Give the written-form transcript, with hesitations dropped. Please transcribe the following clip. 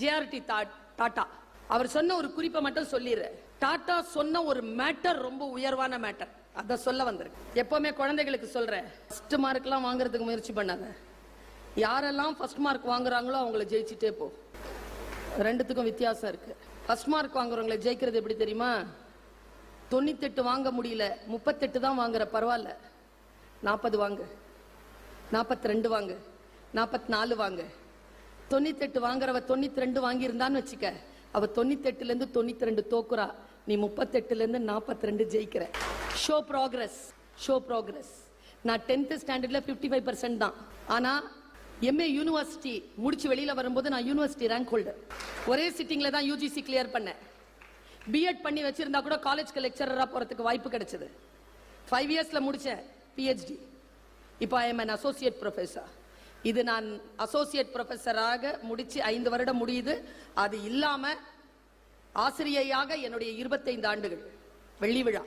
JRD Tata அவர் சொன்ன ஒரு குறிப்பை மட்டும் சொல்லிடுறேன். டாடா சொன்ன ஒரு மேட்டர் ரொம்ப உயர்வான மேட்டர், அத சொல்ல வந்திருக்கு. எப்பவுமே குழந்தைகளுக்கு சொல்றேன், ஃபர்ஸ்ட் மார்க்லாம் வாங்குறதுக்கு முயற்சி பண்ணாத. யாரெல்லாம் ஃபர்ஸ்ட் மார்க் வாங்குறாங்களோ அவங்கள ஜெயிச்சுட்டே போ. ரெண்டுத்துக்கும் வித்தியாசம் இருக்கு. ஃபர்ஸ்ட் மார்க் வாங்குறவங்களை ஜெயிக்கிறது எப்படி தெரியுமா? 98 வாங்க முடியல, 38 தான் வாங்குற, பரவாயில்ல, 40 வாங்க, 42 வாங்க, 44 வாங்க. 98 வாங்குறவ 92 வாங்கி இருந்தான்னு வச்சுக்க, அவ 98ல இருந்து 92 தோக்குறா, நீ 38ல இருந்து 42 ஜெயிக்கிற. Show progress, show progress. நான் 10th ஸ்டாண்டர்ட்ல 55% தான். ஆனா எம்ஏ யூனிவர்சிட்டி முடிச்சு வெளியில வரும்போது நான் யூனிவர்சிட்டி ரேங்க் ஹோல்டர். ஒரே சிட்டிங்ல தான் யூஜிசி கிளியர் பண்ணேன். பிஎட் பண்ணி வச்சிருந்தா கூட காலேஜ்க்கு லெக்சரரா போறதுக்கு வாய்ப்பு கிடைச்சது. 5 இயர்ஸ்ல முடிச்சேன் பிஹெச்டி. இப்போ I am an associate professor. இது நான் அசோசியேட் ப்ரொஃபஸராக முடிச்சு 5 வருடம் முடியுது. அது இல்லாம ஆசிரியையாக என்னுடைய 25 ஆண்டுகள் வெள்ளி விழா.